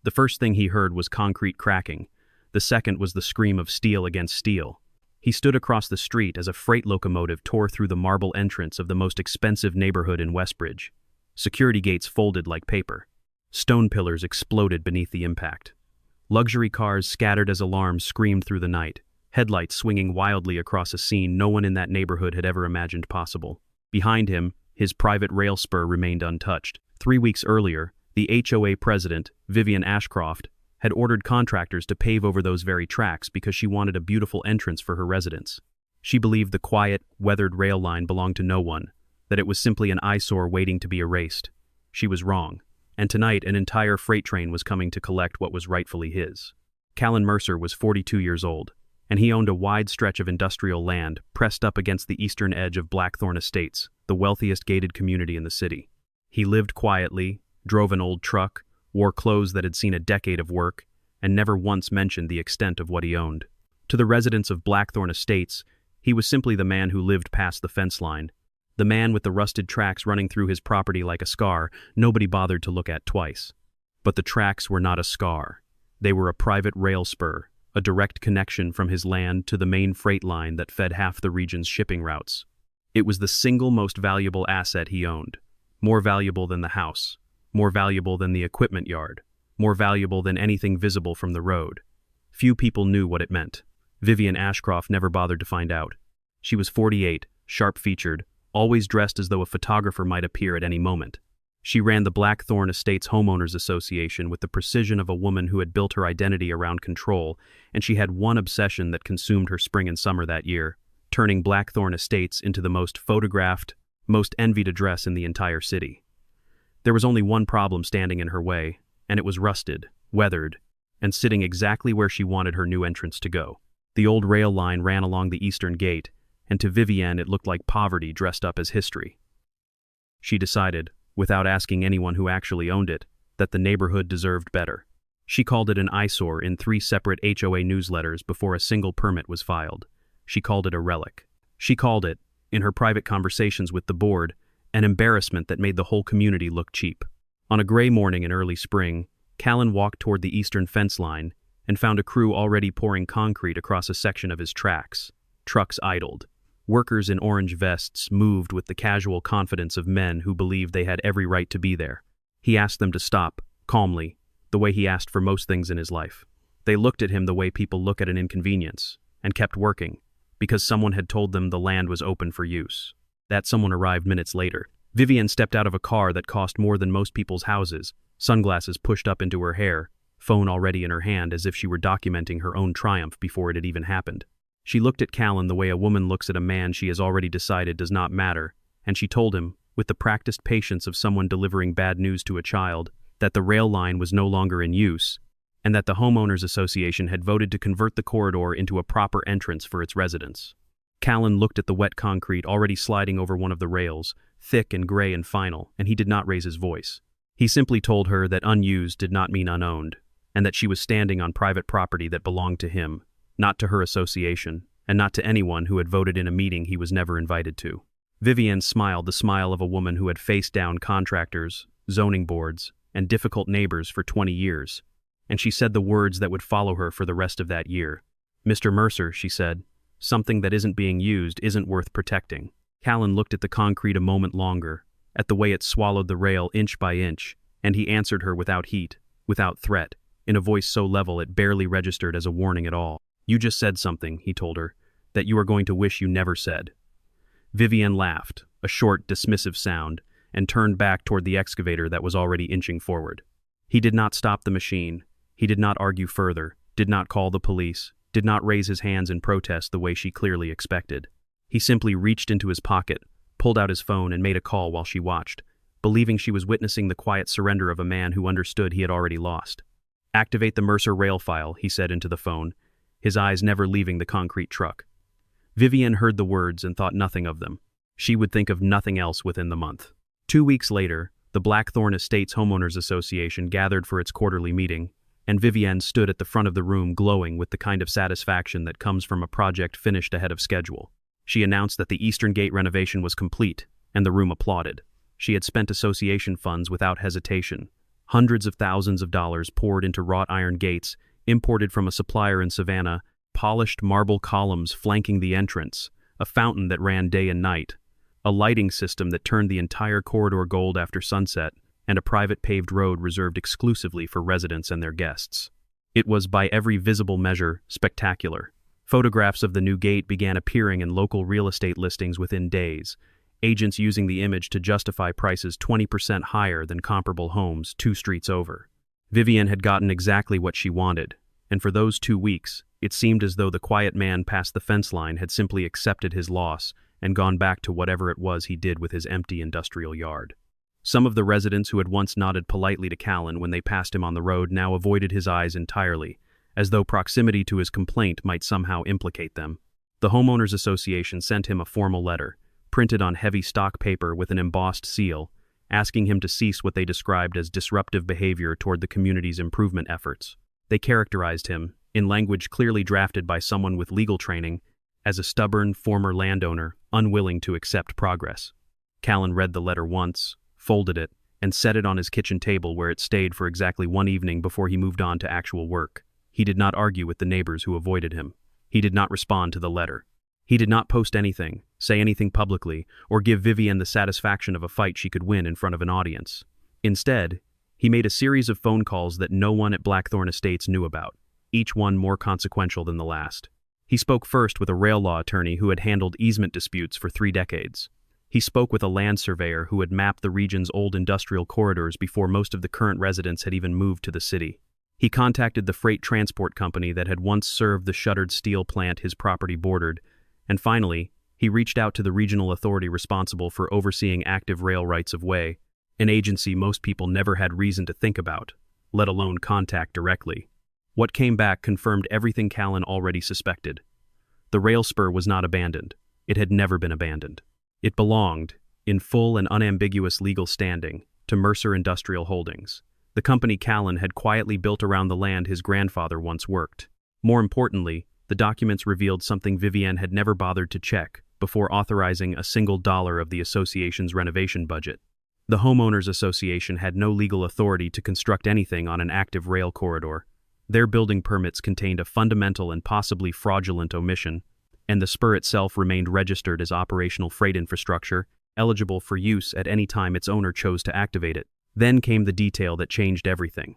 The first thing he heard was concrete cracking. The second was the scream of steel against steel. He stood across the street as a freight locomotive tore through the marble entrance of the most expensive neighborhood in Westbridge. Security gates folded like paper. Stone pillars exploded beneath the impact. Luxury cars scattered as alarms screamed through the night, headlights swinging wildly across a scene no one in that neighborhood had ever imagined possible. Behind him, his private rail spur remained untouched. 3 weeks earlier, the HOA president, Vivian Ashcroft, had ordered contractors to pave over those very tracks because she wanted a beautiful entrance for her residents. She believed the quiet, weathered rail line belonged to no one, that it was simply an eyesore waiting to be erased. She was wrong, and tonight an entire freight train was coming to collect what was rightfully his. Callan Mercer was 42 years old, and he owned a wide stretch of industrial land pressed up against the eastern edge of Blackthorne Estates, the wealthiest gated community in the city. He lived quietly, drove an old truck, wore clothes that had seen a decade of work, and never once mentioned the extent of what he owned. To the residents of Blackthorne Estates, he was simply the man who lived past the fence line, the man with the rusted tracks running through his property like a scar nobody bothered to look at twice. But the tracks were not a scar. They were a private rail spur, a direct connection from his land to the main freight line that fed half the region's shipping routes. It was the single most valuable asset he owned, more valuable than the house, more valuable than the equipment yard, more valuable than anything visible from the road. Few people knew what it meant. Vivian Ashcroft never bothered to find out. She was 48, sharp-featured, always dressed as though a photographer might appear at any moment. She ran the Blackthorne Estates Homeowners Association with the precision of a woman who had built her identity around control, and she had one obsession that consumed her spring and summer that year, turning Blackthorne Estates into the most photographed, most envied address in the entire city. There was only one problem standing in her way, and it was rusted, weathered, and sitting exactly where she wanted her new entrance to go. The old rail line ran along the eastern gate, and to Vivienne it looked like poverty dressed up as history. She decided, without asking anyone who actually owned it, that the neighborhood deserved better. She called it an eyesore in 3 separate HOA newsletters before a single permit was filed. She called it a relic. She called it, in her private conversations with the board, an embarrassment that made the whole community look cheap. On a gray morning in early spring, Callan walked toward the eastern fence line and found a crew already pouring concrete across a section of his tracks. Trucks idled. Workers in orange vests moved with the casual confidence of men who believed they had every right to be there. He asked them to stop, calmly, the way he asked for most things in his life. They looked at him the way people look at an inconvenience, and kept working, because someone had told them the land was open for use. That someone arrived minutes later. Vivian stepped out of a car that cost more than most people's houses, sunglasses pushed up into her hair, phone already in her hand as if she were documenting her own triumph before it had even happened. She looked at Callan the way a woman looks at a man she has already decided does not matter, and she told him, with the practiced patience of someone delivering bad news to a child, that the rail line was no longer in use, and that the Homeowners Association had voted to convert the corridor into a proper entrance for its residents. Callan looked at the wet concrete already sliding over one of the rails, thick and gray and final, and he did not raise his voice. He simply told her that unused did not mean unowned, and that she was standing on private property that belonged to him, not to her association, and not to anyone who had voted in a meeting he was never invited to. Vivian smiled the smile of a woman who had faced down contractors, zoning boards, and difficult neighbors for 20 years, and she said the words that would follow her for the rest of that year. "Mr. Mercer," she said, "something that isn't being used isn't worth protecting." Callan looked at the concrete a moment longer, at the way it swallowed the rail inch by inch, and he answered her without heat, without threat, in a voice so level it barely registered as a warning at all. "You just said something," he told her, "that you are going to wish you never said." Vivian laughed, a short, dismissive sound, and turned back toward the excavator that was already inching forward. He did not stop the machine. He did not argue further, did not call the police, did not raise his hands in protest the way she clearly expected. He simply reached into his pocket, pulled out his phone, and made a call while she watched, believing she was witnessing the quiet surrender of a man who understood he had already lost. "Activate the Mercer rail file," he said into the phone, his eyes never leaving the concrete truck. Vivian heard the words and thought nothing of them. She would think of nothing else within the month. 2 weeks later, the Blackthorne Estates Homeowners Association gathered for its quarterly meeting, and Vivian stood at the front of the room glowing with the kind of satisfaction that comes from a project finished ahead of schedule. She announced that the Eastern Gate renovation was complete, and the room applauded. She had spent association funds without hesitation, Hundreds of thousands of dollars poured into wrought iron gates, imported from a supplier in Savannah, polished marble columns flanking the entrance, a fountain that ran day and night, a lighting system that turned the entire corridor gold after sunset, and a private paved road reserved exclusively for residents and their guests. It was, by every visible measure, spectacular. Photographs of the new gate began appearing in local real estate listings within days, agents using the image to justify prices 20% higher than comparable homes 2 streets over. Vivian had gotten exactly what she wanted, and for those 2 weeks, it seemed as though the quiet man past the fence line had simply accepted his loss and gone back to whatever it was he did with his empty industrial yard. Some of the residents who had once nodded politely to Callan when they passed him on the road now avoided his eyes entirely, as though proximity to his complaint might somehow implicate them. The Homeowners Association sent him a formal letter, printed on heavy stock paper with an embossed seal, asking him to cease what they described as disruptive behavior toward the community's improvement efforts. They characterized him, in language clearly drafted by someone with legal training, as a stubborn former landowner unwilling to accept progress. Callan read the letter once, folded it, and set it on his kitchen table where it stayed for exactly 1 evening before he moved on to actual work. He did not argue with the neighbors who avoided him. He did not respond to the letter. He did not post anything, say anything publicly, or give Vivian the satisfaction of a fight she could win in front of an audience. Instead, he made a series of phone calls that no one at Blackthorne Estates knew about, each one more consequential than the last. He spoke first with a rail law attorney who had handled easement disputes for 3 decades. He spoke with a land surveyor who had mapped the region's old industrial corridors before most of the current residents had even moved to the city. He contacted the freight transport company that had once served the shuttered steel plant his property bordered, and finally, he reached out to the regional authority responsible for overseeing active rail rights-of-way, an agency most people never had reason to think about, let alone contact directly. What came back confirmed everything Callan already suspected. The rail spur was not abandoned. It had never been abandoned. It belonged, in full and unambiguous legal standing, to Mercer Industrial Holdings, the company Callan had quietly built around the land his grandfather once worked. More importantly, the documents revealed something Vivian had never bothered to check before authorizing a single dollar of the association's renovation budget. The Homeowners Association had no legal authority to construct anything on an active rail corridor. Their building permits contained a fundamental and possibly fraudulent omission, and the spur itself remained registered as operational freight infrastructure, eligible for use at any time its owner chose to activate it. Then came the detail that changed everything.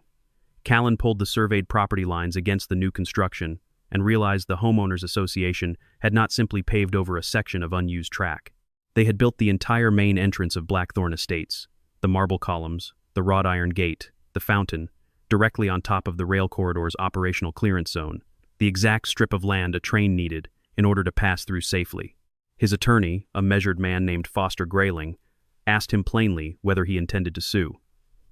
Callan pulled the surveyed property lines against the new construction and realized the Homeowners Association had not simply paved over a section of unused track. They had built the entire main entrance of Blackthorne Estates, the marble columns, the wrought iron gate, the fountain, directly on top of the rail corridor's operational clearance zone, the exact strip of land a train needed in order to pass through safely. His attorney, a measured man named Foster Grayling, asked him plainly whether he intended to sue.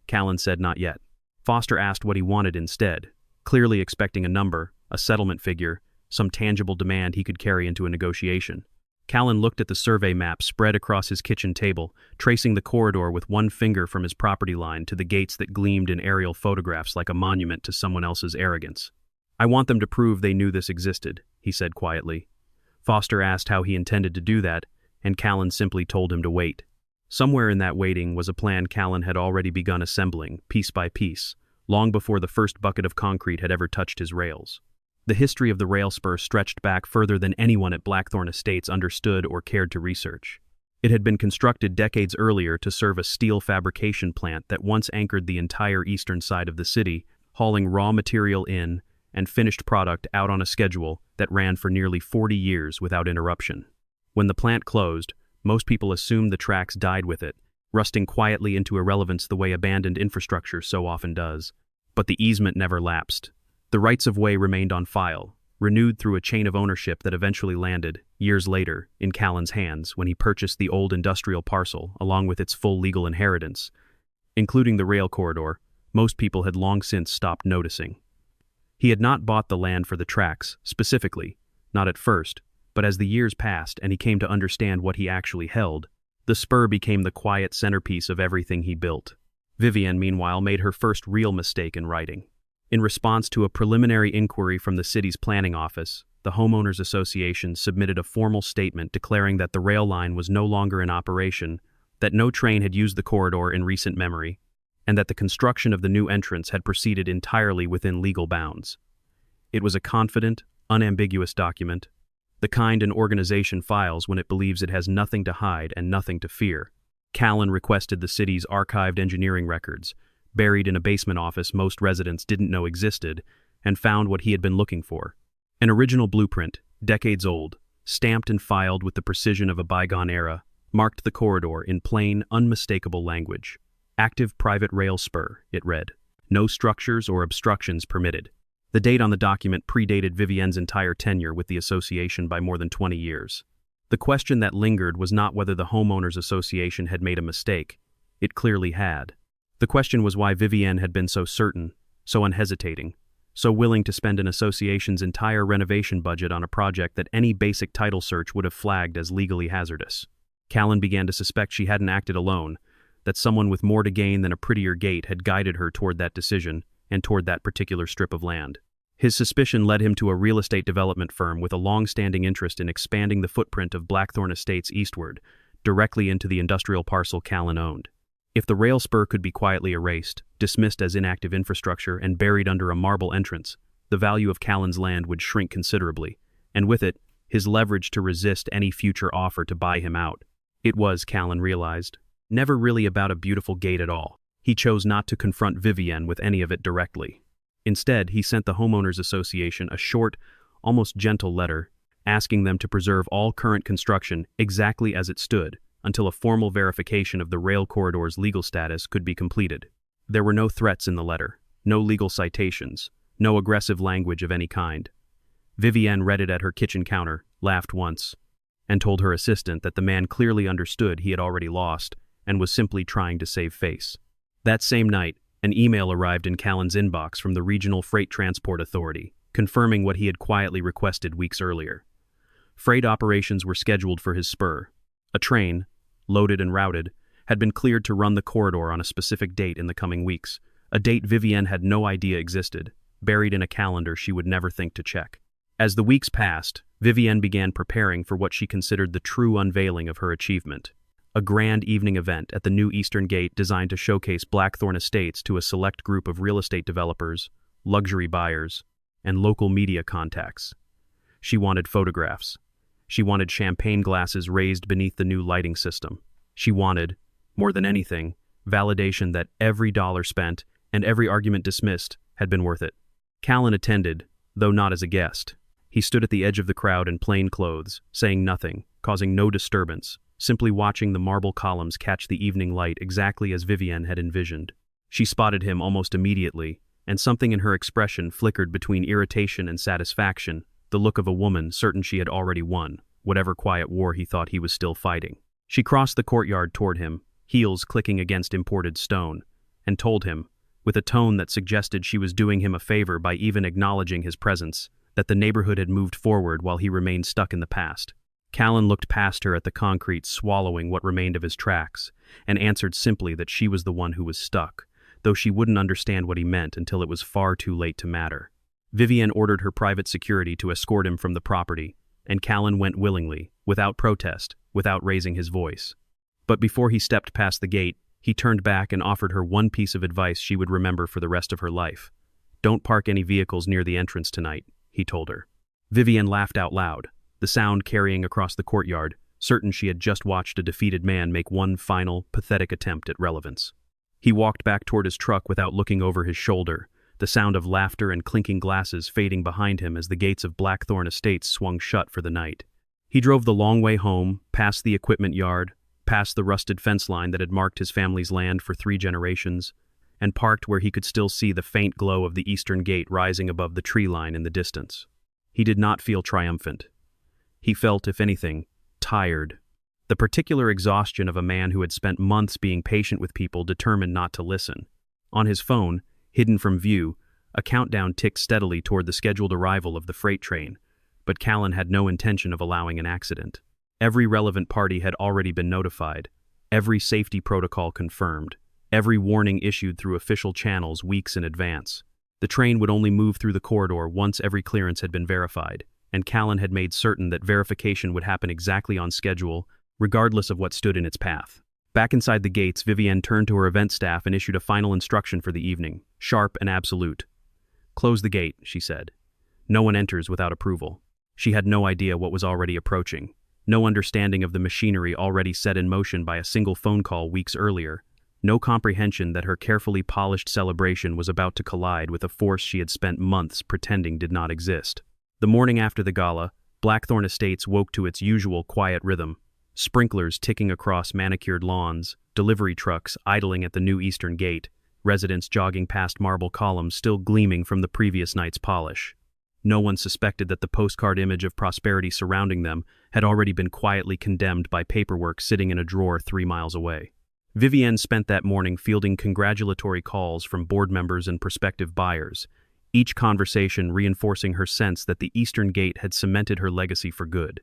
Callan said not yet. Foster asked what he wanted instead, clearly expecting a number, a settlement figure, some tangible demand he could carry into a negotiation. Callan looked at the survey map spread across his kitchen table, tracing the corridor with one finger from his property line to the gates that gleamed in aerial photographs like a monument to someone else's arrogance. "I want them to prove they knew this existed," he said quietly. Foster asked how he intended to do that, and Callan simply told him to wait. Somewhere in that waiting was a plan Callan had already begun assembling, piece by piece, long before the first bucket of concrete had ever touched his rails. The history of the rail spur stretched back further than anyone at Blackthorne Estates understood or cared to research. It had been constructed decades earlier to serve a steel fabrication plant that once anchored the entire eastern side of the city, hauling raw material in and finished product out on a schedule that ran for nearly 40 years without interruption. When the plant closed, most people assumed the tracks died with it, rusting quietly into irrelevance the way abandoned infrastructure so often does. But the easement never lapsed. The rights-of-way remained on file, renewed through a chain of ownership that eventually landed, years later, in Callan's hands when he purchased the old industrial parcel along with its full legal inheritance. Including the rail corridor, most people had long since stopped noticing. He had not bought the land for the tracks, specifically, not at first, but as the years passed and he came to understand what he actually held, the spur became the quiet centerpiece of everything he built. Vivian, meanwhile, made her first real mistake in writing. In response to a preliminary inquiry from the city's planning office, the Homeowners Association submitted a formal statement declaring that the rail line was no longer in operation, that no train had used the corridor in recent memory, and that the construction of the new entrance had proceeded entirely within legal bounds. It was a confident, unambiguous document, the kind an organization files when it believes it has nothing to hide and nothing to fear. Callan requested the city's archived engineering records, buried in a basement office most residents didn't know existed, and found what he had been looking for. An original blueprint, decades old, stamped and filed with the precision of a bygone era, marked the corridor in plain, unmistakable language. Active private rail spur, it read. No structures or obstructions permitted. The date on the document predated Vivienne's entire tenure with the association by more than 20 years. The question that lingered was not whether the homeowners association had made a mistake. It clearly had. The question was why Vivienne had been so certain, so unhesitating, so willing to spend an association's entire renovation budget on a project that any basic title search would have flagged as legally hazardous. Callan began to suspect she hadn't acted alone, that someone with more to gain than a prettier gate had guided her toward that decision and toward that particular strip of land. His suspicion led him to a real estate development firm with a long-standing interest in expanding the footprint of Blackthorne Estates eastward, directly into the industrial parcel Callan owned. If the rail spur could be quietly erased, dismissed as inactive infrastructure, and buried under a marble entrance, the value of Callan's land would shrink considerably, and with it, his leverage to resist any future offer to buy him out. It was, Callan realized, never really about a beautiful gate at all. He chose not to confront Vivienne with any of it directly. Instead, he sent the Homeowners Association a short, almost gentle letter, asking them to preserve all current construction exactly as it stood until a formal verification of the rail corridor's legal status could be completed. There were no threats in the letter, no legal citations, no aggressive language of any kind. Vivienne read it at her kitchen counter, laughed once, and told her assistant that the man clearly understood he had already lost and was simply trying to save face. That same night, an email arrived in Callan's inbox from the Regional Freight Transport Authority, confirming what he had quietly requested weeks earlier. Freight operations were scheduled for his spur. A train, loaded and routed, had been cleared to run the corridor on a specific date in the coming weeks, a date Vivienne had no idea existed, buried in a calendar she would never think to check. As the weeks passed, Vivienne began preparing for what she considered the true unveiling of her achievement. A grand evening event at the new Eastern Gate designed to showcase Blackthorne Estates to a select group of real estate developers, luxury buyers, and local media contacts. She wanted photographs. She wanted champagne glasses raised beneath the new lighting system. She wanted, more than anything, validation that every dollar spent and every argument dismissed had been worth it. Callan attended, though not as a guest. He stood at the edge of the crowd in plain clothes, saying nothing, causing no disturbance, simply watching the marble columns catch the evening light exactly as Vivienne had envisioned. She spotted him almost immediately, and something in her expression flickered between irritation and satisfaction, the look of a woman certain she had already won, whatever quiet war he thought he was still fighting. She crossed the courtyard toward him, heels clicking against imported stone, and told him, with a tone that suggested she was doing him a favor by even acknowledging his presence, that the neighborhood had moved forward while he remained stuck in the past. Callan looked past her at the concrete swallowing what remained of his tracks, and answered simply that she was the one who was stuck, though she wouldn't understand what he meant until it was far too late to matter. Vivienne ordered her private security to escort him from the property, and Callan went willingly, without protest, without raising his voice. But before he stepped past the gate, he turned back and offered her one piece of advice she would remember for the rest of her life. "Don't park any vehicles near the entrance tonight," he told her. Vivienne laughed out loud, the sound carrying across the courtyard, certain she had just watched a defeated man make one final, pathetic attempt at relevance. He walked back toward his truck without looking over his shoulder, the sound of laughter and clinking glasses fading behind him as the gates of Blackthorne Estates swung shut for the night. He drove the long way home, past the equipment yard, past the rusted fence line that had marked his family's land for 3 generations, and parked where he could still see the faint glow of the eastern gate rising above the tree line in the distance. He did not feel triumphant. He felt, if anything, tired. The particular exhaustion of a man who had spent months being patient with people determined not to listen. On his phone, hidden from view, a countdown ticked steadily toward the scheduled arrival of the freight train, but Callan had no intention of allowing an accident. Every relevant party had already been notified, every safety protocol confirmed, every warning issued through official channels weeks in advance. The train would only move through the corridor once every clearance had been verified, and Callan had made certain that verification would happen exactly on schedule, regardless of what stood in its path. Back inside the gates, Vivienne turned to her event staff and issued a final instruction for the evening, sharp and absolute. "Close the gate," she said. "No one enters without approval." She had no idea what was already approaching, no understanding of the machinery already set in motion by a single phone call weeks earlier, no comprehension that her carefully polished celebration was about to collide with a force she had spent months pretending did not exist. The morning after the gala, Blackthorne Estates woke to its usual quiet rhythm. Sprinklers ticking across manicured lawns, delivery trucks idling at the new eastern gate, residents jogging past marble columns still gleaming from the previous night's polish. No one suspected that the postcard image of prosperity surrounding them had already been quietly condemned by paperwork sitting in a drawer 3 miles away. Vivienne spent that morning fielding congratulatory calls from board members and prospective buyers, each conversation reinforcing her sense that the Eastern Gate had cemented her legacy for good.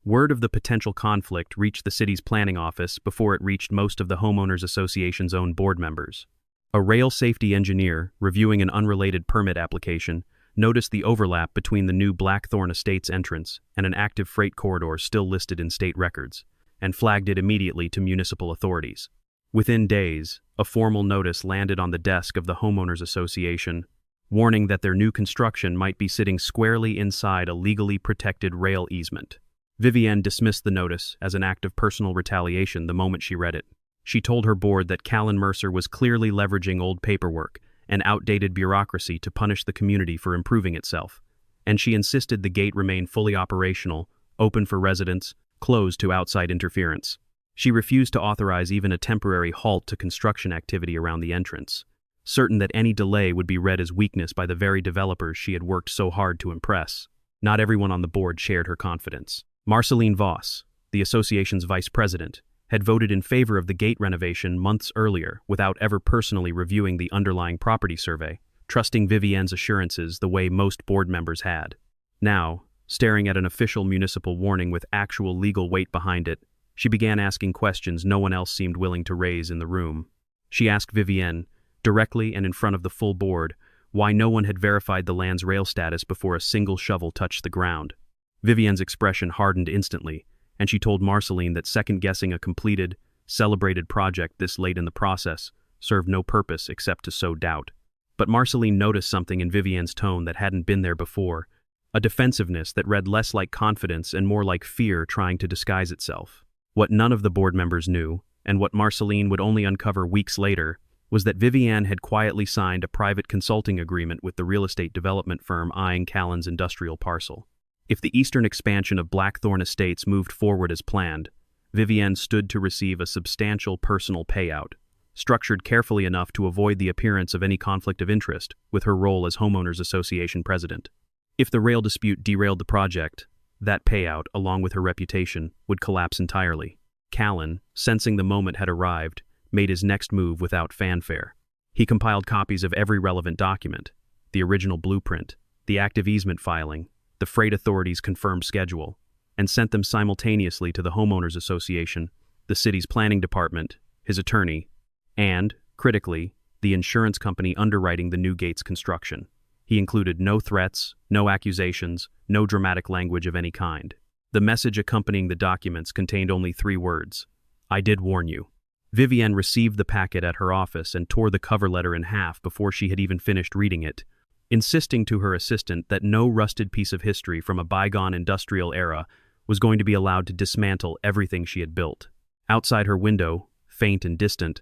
Word of the potential conflict reached the city's planning office before it reached most of the Homeowners Association's own board members. A rail safety engineer, reviewing an unrelated permit application, noticed the overlap between the new Blackthorne Estates entrance and an active freight corridor still listed in state records, and flagged it immediately to municipal authorities. Within days, a formal notice landed on the desk of the Homeowners Association, warning that their new construction might be sitting squarely inside a legally protected rail easement. Vivienne dismissed the notice as an act of personal retaliation the moment she read it. She told her board that Callan Mercer was clearly leveraging old paperwork and outdated bureaucracy to punish the community for improving itself, and she insisted the gate remain fully operational, open for residents, closed to outside interference. She refused to authorize even a temporary halt to construction activity around the entrance, certain that any delay would be read as weakness by the very developers she had worked so hard to impress. Not everyone on the board shared her confidence. Marceline Voss, the association's vice president, had voted in favor of the gate renovation months earlier without ever personally reviewing the underlying property survey, trusting Vivienne's assurances the way most board members had. Now, staring at an official municipal warning with actual legal weight behind it, she began asking questions no one else seemed willing to raise in the room. She asked Vivienne, directly and in front of the full board, why no one had verified the land's rail status before a single shovel touched the ground. Vivienne's expression hardened instantly, and she told Marceline that second-guessing a completed, celebrated project this late in the process served no purpose except to sow doubt. But Marceline noticed something in Vivienne's tone that hadn't been there before, a defensiveness that read less like confidence and more like fear trying to disguise itself. What none of the board members knew, and what Marceline would only uncover weeks later, was that Vivienne had quietly signed a private consulting agreement with the real estate development firm eyeing Callan's industrial parcel. If the eastern expansion of Blackthorne Estates moved forward as planned, Vivienne stood to receive a substantial personal payout, structured carefully enough to avoid the appearance of any conflict of interest with her role as Homeowners Association president. If the rail dispute derailed the project, that payout, along with her reputation, would collapse entirely. Callan, sensing the moment had arrived, made his next move without fanfare. He compiled copies of every relevant document, the original blueprint, the active easement filing, the freight authority's confirmed schedule, and sent them simultaneously to the Homeowners Association, the city's planning department, his attorney, and, critically, the insurance company underwriting the new gate's construction. He included no threats, no accusations, no dramatic language of any kind. The message accompanying the documents contained only 3 words: "I did warn you." Vivienne received the packet at her office and tore the cover letter in half before she had even finished reading it, insisting to her assistant that no rusted piece of history from a bygone industrial era was going to be allowed to dismantle everything she had built. Outside her window, faint and distant,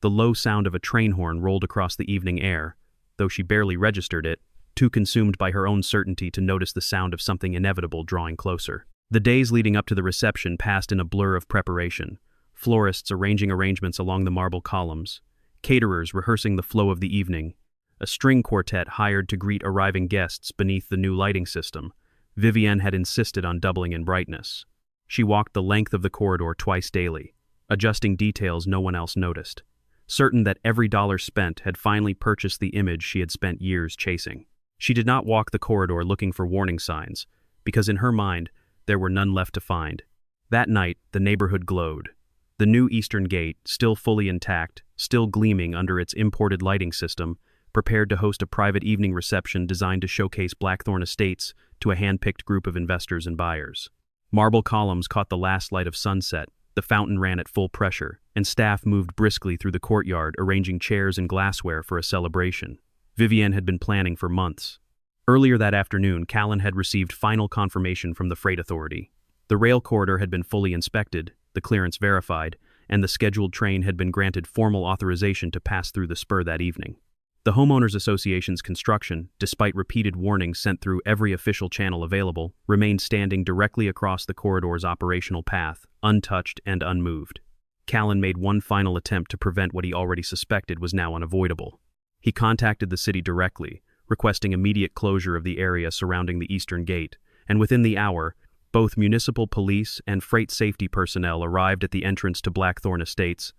the low sound of a train horn rolled across the evening air, though she barely registered it, too consumed by her own certainty to notice the sound of something inevitable drawing closer. The days leading up to the reception passed in a blur of preparation, florists arranging arrangements along the marble columns, caterers rehearsing the flow of the evening, a string quartet hired to greet arriving guests beneath the new lighting system. Vivienne had insisted on doubling in brightness. She walked the length of the corridor twice daily, adjusting details no one else noticed, certain that every dollar spent had finally purchased the image she had spent years chasing. She did not walk the corridor looking for warning signs, because in her mind, there were none left to find. That night, the neighborhood glowed. The new eastern gate, still fully intact, still gleaming under its imported lighting system, prepared to host a private evening reception designed to showcase Blackthorne Estates to a hand-picked group of investors and buyers. Marble columns caught the last light of sunset, the fountain ran at full pressure, and staff moved briskly through the courtyard, arranging chairs and glassware for a celebration. Vivienne had been planning for months. Earlier that afternoon, Callan had received final confirmation from the freight authority. The rail corridor had been fully inspected, the clearance verified, and the scheduled train had been granted formal authorization to pass through the spur that evening. The Homeowners Association's construction, despite repeated warnings sent through every official channel available, remained standing directly across the corridor's operational path, untouched and unmoved. Callan made one final attempt to prevent what he already suspected was now unavoidable. He contacted the city directly, requesting immediate closure of the area surrounding the eastern gate, and within the hour, both municipal police and freight safety personnel arrived at the entrance to Blackthorne Estates,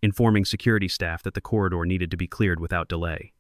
informing security staff that the corridor needed to be cleared without delay.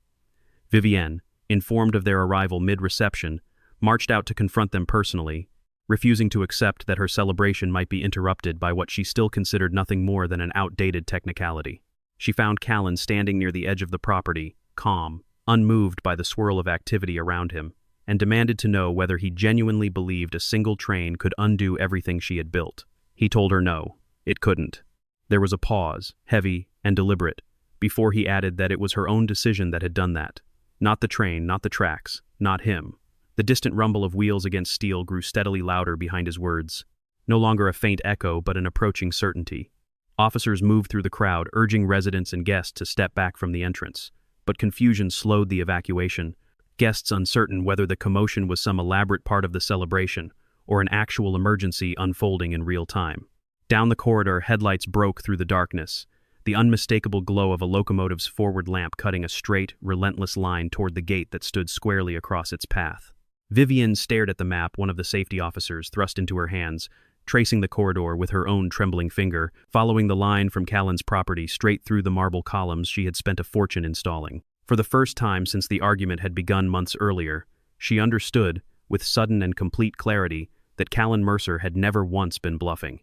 Vivienne, informed of their arrival mid-reception, marched out to confront them personally, refusing to accept that her celebration might be interrupted by what she still considered nothing more than an outdated technicality. She found Callan standing near the edge of the property, calm, unmoved by the swirl of activity around him, and demanded to know whether he genuinely believed a single train could undo everything she had built. He told her no, it couldn't. There was a pause, heavy and deliberate, before he added that it was her own decision that had done that. Not the train, not the tracks, not him. The distant rumble of wheels against steel grew steadily louder behind his words, no longer a faint echo but an approaching certainty. Officers moved through the crowd, urging residents and guests to step back from the entrance, but confusion slowed the evacuation, guests uncertain whether the commotion was some elaborate part of the celebration or an actual emergency unfolding in real time. Down the corridor, headlights broke through the darkness, the unmistakable glow of a locomotive's forward lamp cutting a straight, relentless line toward the gate that stood squarely across its path. Vivienne stared at the map one of the safety officers thrust into her hands, tracing the corridor with her own trembling finger, following the line from Callan's property straight through the marble columns she had spent a fortune installing. For the first time since the argument had begun months earlier, she understood, with sudden and complete clarity, that Callan Mercer had never once been bluffing.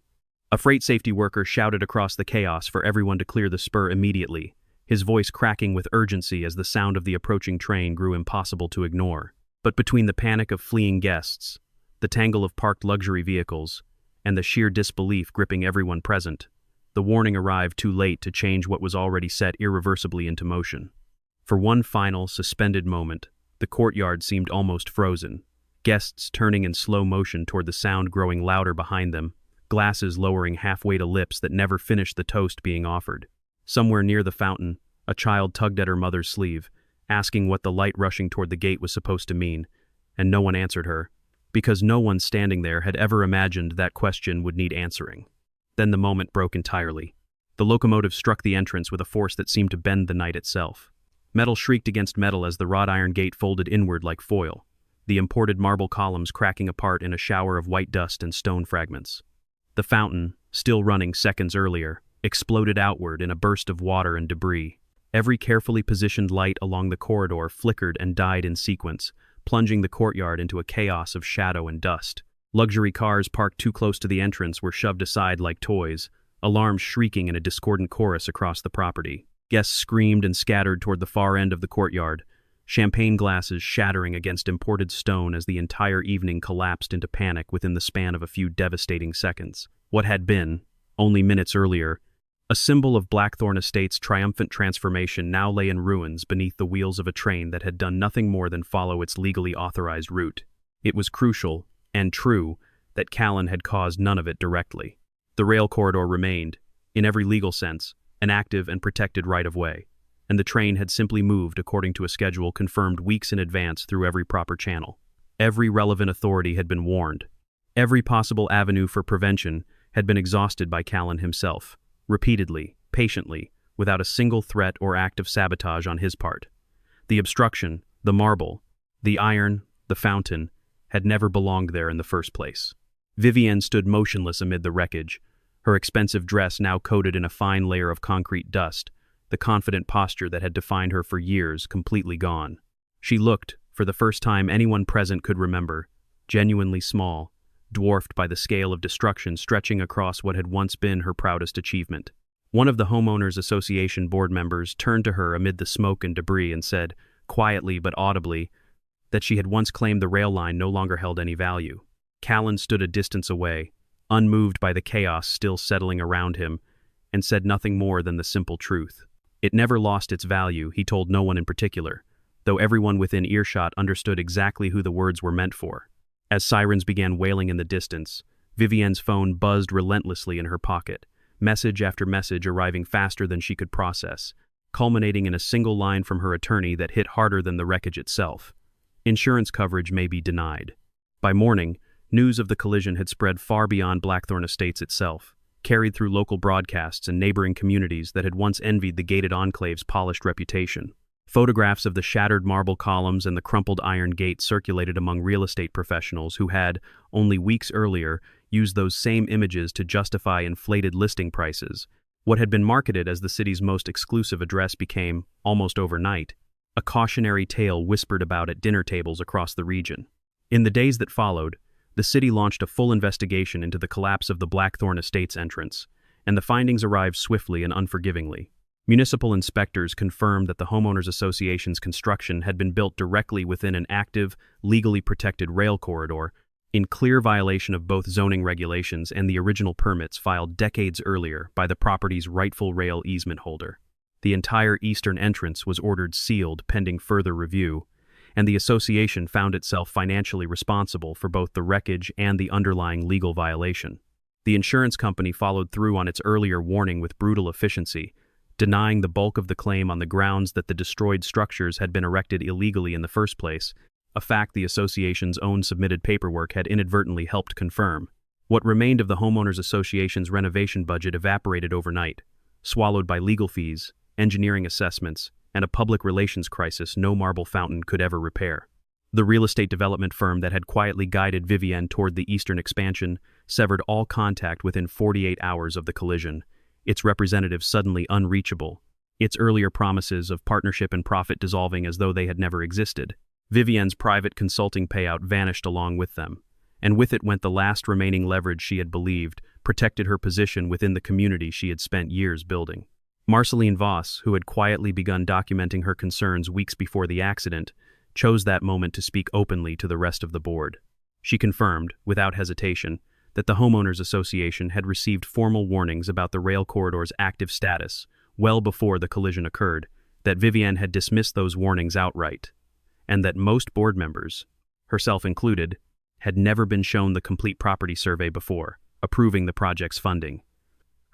A freight safety worker shouted across the chaos for everyone to clear the spur immediately, his voice cracking with urgency as the sound of the approaching train grew impossible to ignore. But between the panic of fleeing guests, the tangle of parked luxury vehicles, and the sheer disbelief gripping everyone present, the warning arrived too late to change what was already set irreversibly into motion. For one final, suspended moment, the courtyard seemed almost frozen, guests turning in slow motion toward the sound growing louder behind them, glasses lowering halfway to lips that never finished the toast being offered. Somewhere near the fountain, a child tugged at her mother's sleeve, asking what the light rushing toward the gate was supposed to mean, and no one answered her, because no one standing there had ever imagined that question would need answering. Then the moment broke entirely. The locomotive struck the entrance with a force that seemed to bend the night itself. Metal shrieked against metal as the wrought iron gate folded inward like foil, the imported marble columns cracking apart in a shower of white dust and stone fragments. The fountain, still running seconds earlier, exploded outward in a burst of water and debris. Every carefully positioned light along the corridor flickered and died in sequence, plunging the courtyard into a chaos of shadow and dust. Luxury cars parked too close to the entrance were shoved aside like toys, alarms shrieking in a discordant chorus across the property. Guests screamed and scattered toward the far end of the courtyard, champagne glasses shattering against imported stone as the entire evening collapsed into panic within the span of a few devastating seconds. What had been, only minutes earlier, a symbol of Blackthorne Estates' triumphant transformation now lay in ruins beneath the wheels of a train that had done nothing more than follow its legally authorized route. It was crucial, and true, that Callan had caused none of it directly. The rail corridor remained, in every legal sense, an active and protected right-of-way, and the train had simply moved according to a schedule confirmed weeks in advance through every proper channel. Every relevant authority had been warned. Every possible avenue for prevention had been exhausted by Callan himself, repeatedly, patiently, without a single threat or act of sabotage on his part. The obstruction, the marble, the iron, the fountain, had never belonged there in the first place. Vivienne stood motionless amid the wreckage, her expensive dress now coated in a fine layer of concrete dust, the confident posture that had defined her for years completely gone. She looked, for the first time anyone present could remember, genuinely small, dwarfed by the scale of destruction stretching across what had once been her proudest achievement. One of the Homeowners Association board members turned to her amid the smoke and debris and said, quietly but audibly, that she had once claimed the rail line no longer held any value. Callan stood a distance away, unmoved by the chaos still settling around him, and said nothing more than the simple truth. It never lost its value, he told no one in particular, though everyone within earshot understood exactly who the words were meant for. As sirens began wailing in the distance, Vivienne's phone buzzed relentlessly in her pocket, message after message arriving faster than she could process, culminating in a single line from her attorney that hit harder than the wreckage itself. Insurance coverage may be denied. By morning, news of the collision had spread far beyond Blackthorne Estates itself, carried through local broadcasts and neighboring communities that had once envied the gated enclave's polished reputation. Photographs of the shattered marble columns and the crumpled iron gate circulated among real estate professionals who had, only weeks earlier, used those same images to justify inflated listing prices. What had been marketed as the city's most exclusive address became, almost overnight, a cautionary tale whispered about at dinner tables across the region. In the days that followed, the city launched a full investigation into the collapse of the Blackthorne Estates entrance, and the findings arrived swiftly and unforgivingly. Municipal inspectors confirmed that the Homeowners Association's construction had been built directly within an active, legally protected rail corridor, in clear violation of both zoning regulations and the original permits filed decades earlier by the property's rightful rail easement holder. The entire eastern entrance was ordered sealed pending further review, and the association found itself financially responsible for both the wreckage and the underlying legal violation. The insurance company followed through on its earlier warning with brutal efficiency, denying the bulk of the claim on the grounds that the destroyed structures had been erected illegally in the first place, a fact the association's own submitted paperwork had inadvertently helped confirm. What remained of the Homeowners Association's renovation budget evaporated overnight, swallowed by legal fees, engineering assessments, and a public relations crisis no marble fountain could ever repair. The real estate development firm that had quietly guided Vivienne toward the eastern expansion severed all contact within 48 hours of the collision, its representatives suddenly unreachable, its earlier promises of partnership and profit dissolving as though they had never existed. Vivienne's private consulting payout vanished along with them, and with it went the last remaining leverage she had believed protected her position within the community she had spent years building. Marceline Voss, who had quietly begun documenting her concerns weeks before the accident, chose that moment to speak openly to the rest of the board. She confirmed, without hesitation, that the Homeowners Association had received formal warnings about the rail corridor's active status well before the collision occurred, that Vivienne had dismissed those warnings outright, and that most board members, herself included, had never been shown the complete property survey before, approving the project's funding.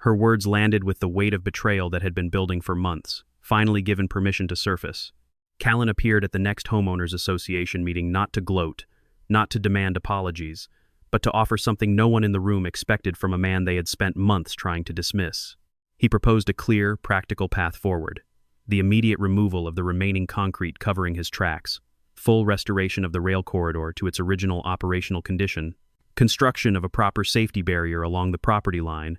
Her words landed with the weight of betrayal that had been building for months, finally given permission to surface. Callan appeared at the next Homeowners Association meeting not to gloat, not to demand apologies, but to offer something no one in the room expected from a man they had spent months trying to dismiss. He proposed a clear, practical path forward: the immediate removal of the remaining concrete covering his tracks, full restoration of the rail corridor to its original operational condition, construction of a proper safety barrier along the property line,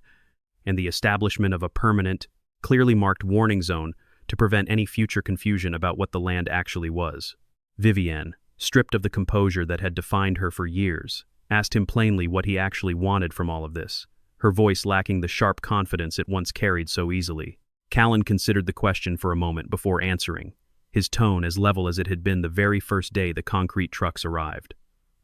and the establishment of a permanent, clearly marked warning zone to prevent any future confusion about what the land actually was. Vivienne, stripped of the composure that had defined her for years, asked him plainly what he actually wanted from all of this, her voice lacking the sharp confidence it once carried so easily. Callan considered the question for a moment before answering, his tone as level as it had been the very first day the concrete trucks arrived.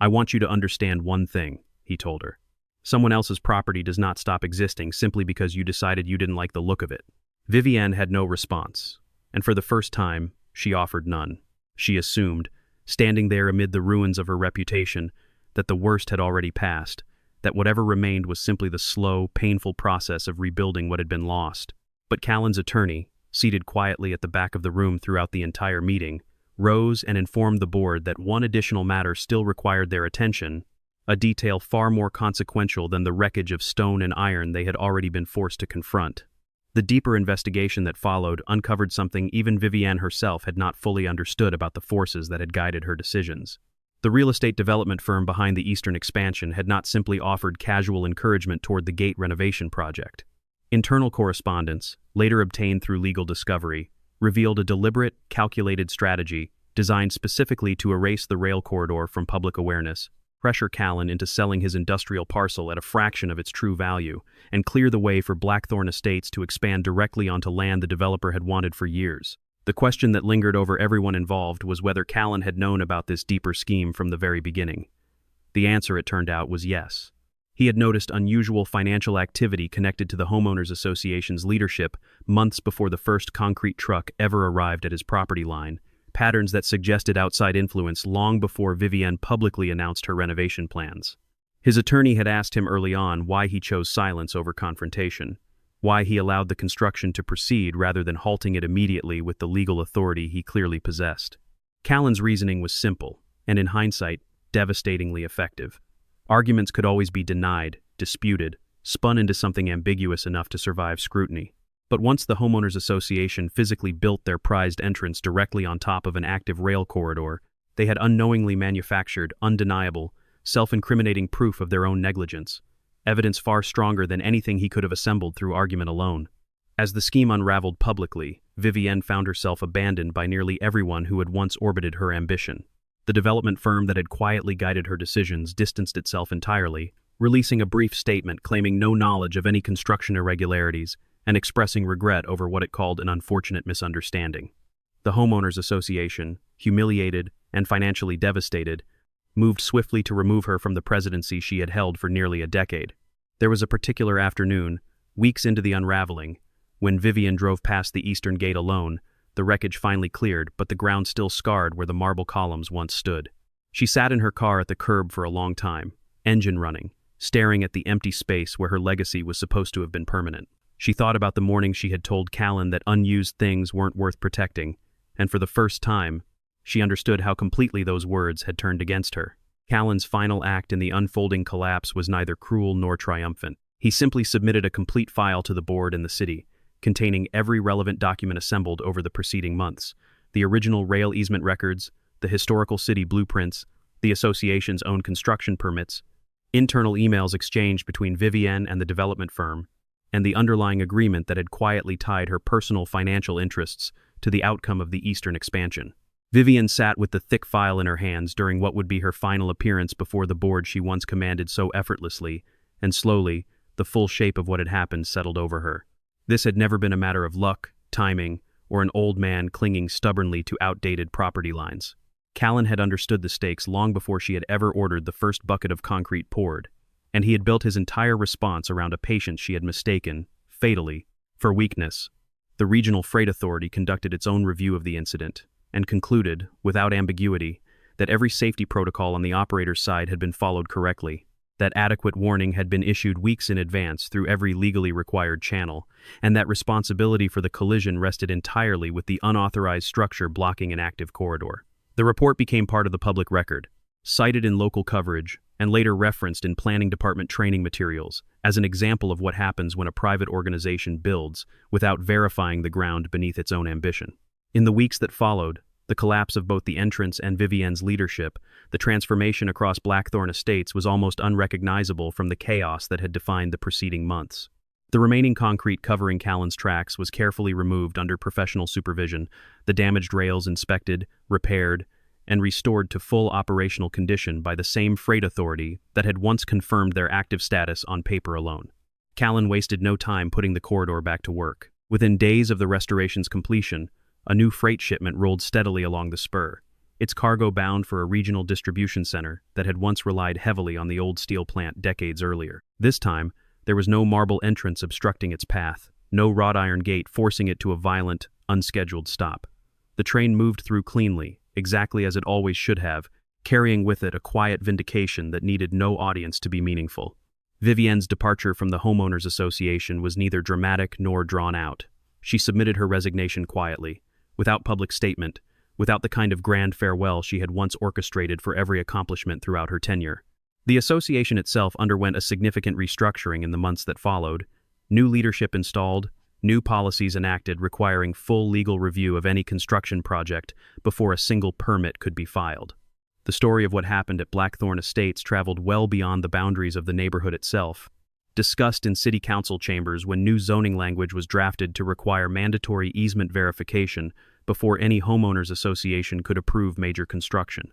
"I want you to understand one thing," he told her. "Someone else's property does not stop existing simply because you decided you didn't like the look of it." Vivienne had no response, and for the first time, she offered none. She assumed, standing there amid the ruins of her reputation, that the worst had already passed, that whatever remained was simply the slow, painful process of rebuilding what had been lost. But Callan's attorney, seated quietly at the back of the room throughout the entire meeting, rose and informed the board that one additional matter still required their attention, a detail far more consequential than the wreckage of stone and iron they had already been forced to confront. The deeper investigation that followed uncovered something even Vivienne herself had not fully understood about the forces that had guided her decisions. The real estate development firm behind the eastern expansion had not simply offered casual encouragement toward the gate renovation project. Internal correspondence, later obtained through legal discovery, revealed a deliberate, calculated strategy designed specifically to erase the rail corridor from public awareness, pressure Callan into selling his industrial parcel at a fraction of its true value, and clear the way for Blackthorne Estates to expand directly onto land the developer had wanted for years. The question that lingered over everyone involved was whether Callan had known about this deeper scheme from the very beginning. The answer, it turned out, was yes. He had noticed unusual financial activity connected to the homeowners association's leadership months before the first concrete truck ever arrived at his property line, patterns that suggested outside influence long before Vivienne publicly announced her renovation plans. His attorney had asked him early on why he chose silence over confrontation, why he allowed the construction to proceed rather than halting it immediately with the legal authority he clearly possessed. Callan's reasoning was simple, and in hindsight, devastatingly effective. Arguments could always be denied, disputed, spun into something ambiguous enough to survive scrutiny. But once the homeowners association physically built their prized entrance directly on top of an active rail corridor, they had unknowingly manufactured undeniable, self-incriminating proof of their own negligence, evidence far stronger than anything he could have assembled through argument alone. As the scheme unraveled publicly, Vivienne found herself abandoned by nearly everyone who had once orbited her ambition. The development firm that had quietly guided her decisions distanced itself entirely, releasing a brief statement claiming no knowledge of any construction irregularities and expressing regret over what it called an unfortunate misunderstanding. The homeowners association, humiliated and financially devastated, moved swiftly to remove her from the presidency she had held for nearly a decade. There was a particular afternoon, weeks into the unraveling, when Vivienne drove past the eastern gate alone. The wreckage finally cleared, but the ground still scarred where the marble columns once stood. She sat in her car at the curb for a long time, engine running, staring at the empty space where her legacy was supposed to have been permanent. She thought about the morning she had told Callan that unused things weren't worth protecting, and for the first time, she understood how completely those words had turned against her. Callan's final act in the unfolding collapse was neither cruel nor triumphant. He simply submitted a complete file to the board and the city, containing every relevant document assembled over the preceding months: the original rail easement records, the historical city blueprints, the association's own construction permits, internal emails exchanged between Vivienne and the development firm, and the underlying agreement that had quietly tied her personal financial interests to the outcome of the eastern expansion. Vivienne sat with the thick file in her hands during what would be her final appearance before the board she once commanded so effortlessly, and slowly, the full shape of what had happened settled over her. This had never been a matter of luck, timing, or an old man clinging stubbornly to outdated property lines. Callan had understood the stakes long before she had ever ordered the first bucket of concrete poured, and he had built his entire response around a patience she had mistaken, fatally, for weakness. The Regional Freight Authority conducted its own review of the incident, and concluded, without ambiguity, that every safety protocol on the operator's side had been followed correctly, that adequate warning had been issued weeks in advance through every legally required channel, and that responsibility for the collision rested entirely with the unauthorized structure blocking an active corridor. The report became part of the public record, cited in local coverage, and later referenced in planning department training materials as an example of what happens when a private organization builds without verifying the ground beneath its own ambition. In the weeks that followed, the collapse of both the entrance and Vivienne's leadership, the transformation across Blackthorne Estates was almost unrecognizable from the chaos that had defined the preceding months. The remaining concrete covering Callan's tracks was carefully removed under professional supervision, the damaged rails inspected, repaired, and restored to full operational condition by the same freight authority that had once confirmed their active status on paper alone. Callan wasted no time putting the corridor back to work. Within days of the restoration's completion, a new freight shipment rolled steadily along the spur, its cargo bound for a regional distribution center that had once relied heavily on the old steel plant decades earlier. This time, there was no marble entrance obstructing its path, no wrought iron gate forcing it to a violent, unscheduled stop. The train moved through cleanly, exactly as it always should have, carrying with it a quiet vindication that needed no audience to be meaningful. Vivienne's departure from the homeowners association was neither dramatic nor drawn out. She submitted her resignation quietly, without public statement, without the kind of grand farewell she had once orchestrated for every accomplishment throughout her tenure. The association itself underwent a significant restructuring in the months that followed, new leadership installed, new policies enacted requiring full legal review of any construction project before a single permit could be filed. The story of what happened at Blackthorne Estates traveled well beyond the boundaries of the neighborhood itself, discussed in city council chambers when new zoning language was drafted to require mandatory easement verification before any homeowners association could approve major construction.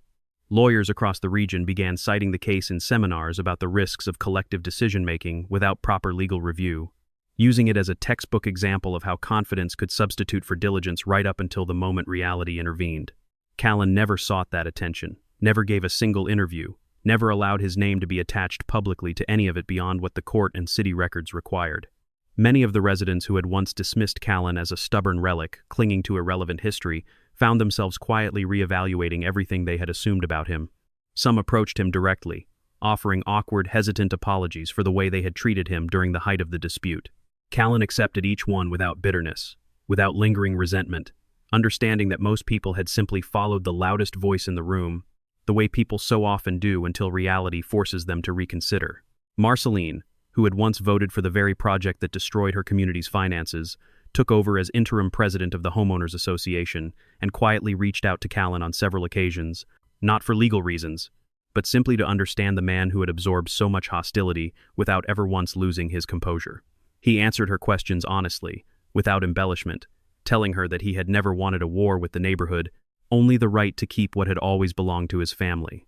Lawyers across the region began citing the case in seminars about the risks of collective decision-making without proper legal review, using it as a textbook example of how confidence could substitute for diligence right up until the moment reality intervened. Callan never sought that attention, never gave a single interview, never allowed his name to be attached publicly to any of it beyond what the court and city records required. Many of the residents who had once dismissed Callan as a stubborn relic, clinging to irrelevant history, found themselves quietly reevaluating everything they had assumed about him. Some approached him directly, offering awkward, hesitant apologies for the way they had treated him during the height of the dispute. Callan accepted each one without bitterness, without lingering resentment, understanding that most people had simply followed the loudest voice in the room, the way people so often do until reality forces them to reconsider. Marceline, who had once voted for the very project that destroyed her community's finances, took over as interim president of the Homeowners Association and quietly reached out to Callan on several occasions, not for legal reasons, but simply to understand the man who had absorbed so much hostility without ever once losing his composure. He answered her questions honestly, without embellishment, telling her that he had never wanted a war with the neighborhood, only the right to keep what had always belonged to his family.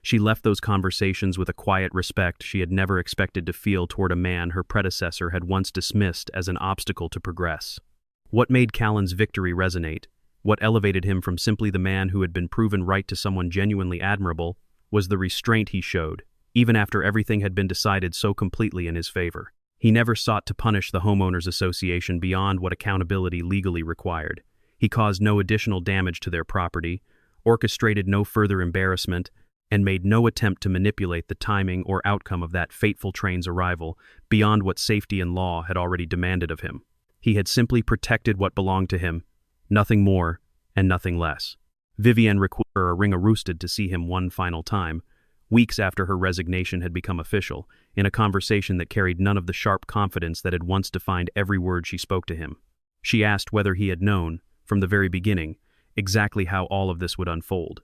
She left those conversations with a quiet respect she had never expected to feel toward a man her predecessor had once dismissed as an obstacle to progress. What made Callan's victory resonate, what elevated him from simply the man who had been proven right to someone genuinely admirable, was the restraint he showed, even after everything had been decided so completely in his favor. He never sought to punish the Homeowners Association beyond what accountability legally required. He caused no additional damage to their property, orchestrated no further embarrassment, and made no attempt to manipulate the timing or outcome of that fateful train's arrival beyond what safety and law had already demanded of him. He had simply protected what belonged to him, nothing more and nothing less. Vivienne ring-a-roosted to see him one final time, weeks after her resignation had become official, in a conversation that carried none of the sharp confidence that had once defined every word she spoke to him. She asked whether he had known, from the very beginning, exactly how all of this would unfold.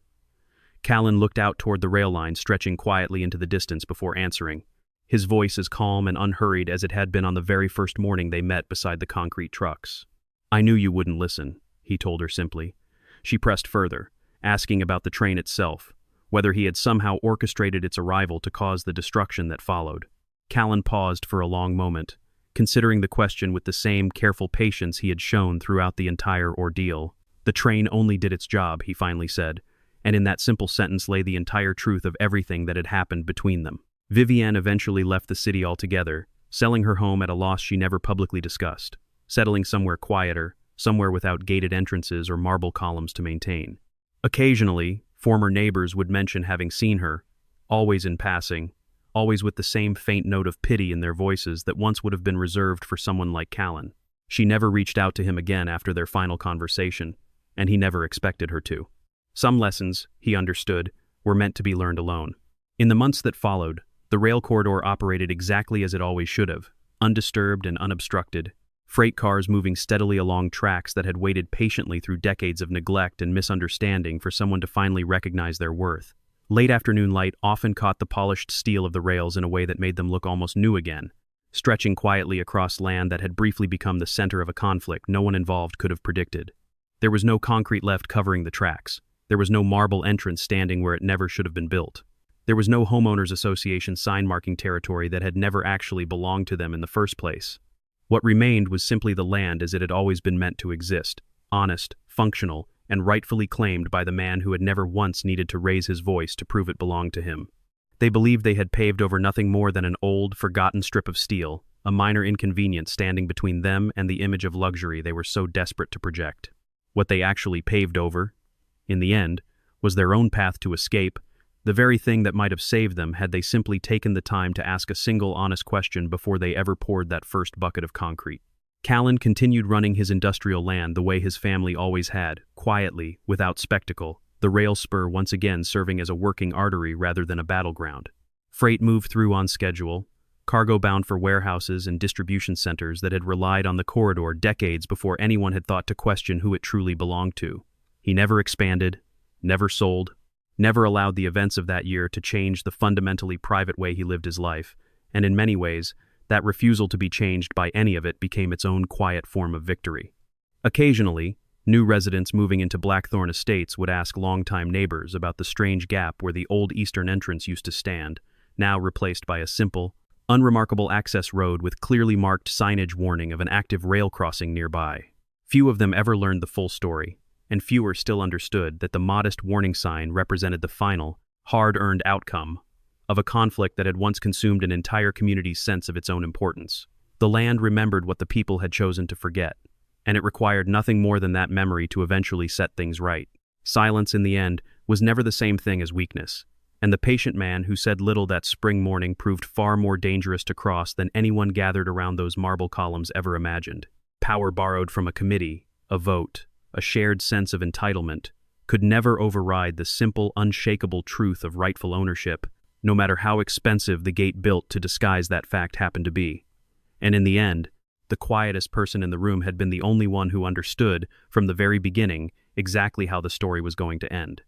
Callan looked out toward the rail line stretching quietly into the distance before answering, his voice as calm and unhurried as it had been on the very first morning they met beside the concrete trucks. "I knew you wouldn't listen," he told her simply. She pressed further, asking about the train itself, whether he had somehow orchestrated its arrival to cause the destruction that followed. Callan paused for a long moment, considering the question with the same careful patience he had shown throughout the entire ordeal. "The train only did its job," he finally said, and in that simple sentence lay the entire truth of everything that had happened between them. Vivienne eventually left the city altogether, selling her home at a loss she never publicly discussed, settling somewhere quieter, somewhere without gated entrances or marble columns to maintain. Occasionally, former neighbors would mention having seen her, always in passing, always with the same faint note of pity in their voices that once would have been reserved for someone like Callan. She never reached out to him again after their final conversation, and he never expected her to. Some lessons, he understood, were meant to be learned alone. In the months that followed, the rail corridor operated exactly as it always should have, undisturbed and unobstructed, freight cars moving steadily along tracks that had waited patiently through decades of neglect and misunderstanding for someone to finally recognize their worth. Late afternoon light often caught the polished steel of the rails in a way that made them look almost new again, stretching quietly across land that had briefly become the center of a conflict no one involved could have predicted. There was no concrete left covering the tracks. There was no marble entrance standing where it never should have been built. There was no Homeowners Association sign marking territory that had never actually belonged to them in the first place. What remained was simply the land as it had always been meant to exist, honest, functional, and rightfully claimed by the man who had never once needed to raise his voice to prove it belonged to him. They believed they had paved over nothing more than an old, forgotten strip of steel, a minor inconvenience standing between them and the image of luxury they were so desperate to project. What they actually paved over, in the end, was their own path to escape, the very thing that might have saved them had they simply taken the time to ask a single honest question before they ever poured that first bucket of concrete. Callan continued running his industrial land the way his family always had, quietly, without spectacle, the rail spur once again serving as a working artery rather than a battleground. Freight moved through on schedule, cargo bound for warehouses and distribution centers that had relied on the corridor decades before anyone had thought to question who it truly belonged to. He never expanded, never sold, never allowed the events of that year to change the fundamentally private way he lived his life, and in many ways, that refusal to be changed by any of it became its own quiet form of victory. Occasionally, new residents moving into Blackthorne Estates would ask longtime neighbors about the strange gap where the old eastern entrance used to stand, now replaced by a simple, unremarkable access road with clearly marked signage warning of an active rail crossing nearby. Few of them ever learned the full story, and fewer still understood that the modest warning sign represented the final, hard-earned outcome of a conflict that had once consumed an entire community's sense of its own importance. The land remembered what the people had chosen to forget, and it required nothing more than that memory to eventually set things right. Silence, in the end, was never the same thing as weakness, and the patient man who said little that spring morning proved far more dangerous to cross than anyone gathered around those marble columns ever imagined. Power borrowed from a committee, a vote, a shared sense of entitlement, could never override the simple, unshakable truth of rightful ownership, no matter how expensive the gate built to disguise that fact happened to be. And in the end, the quietest person in the room had been the only one who understood, from the very beginning, exactly how the story was going to end.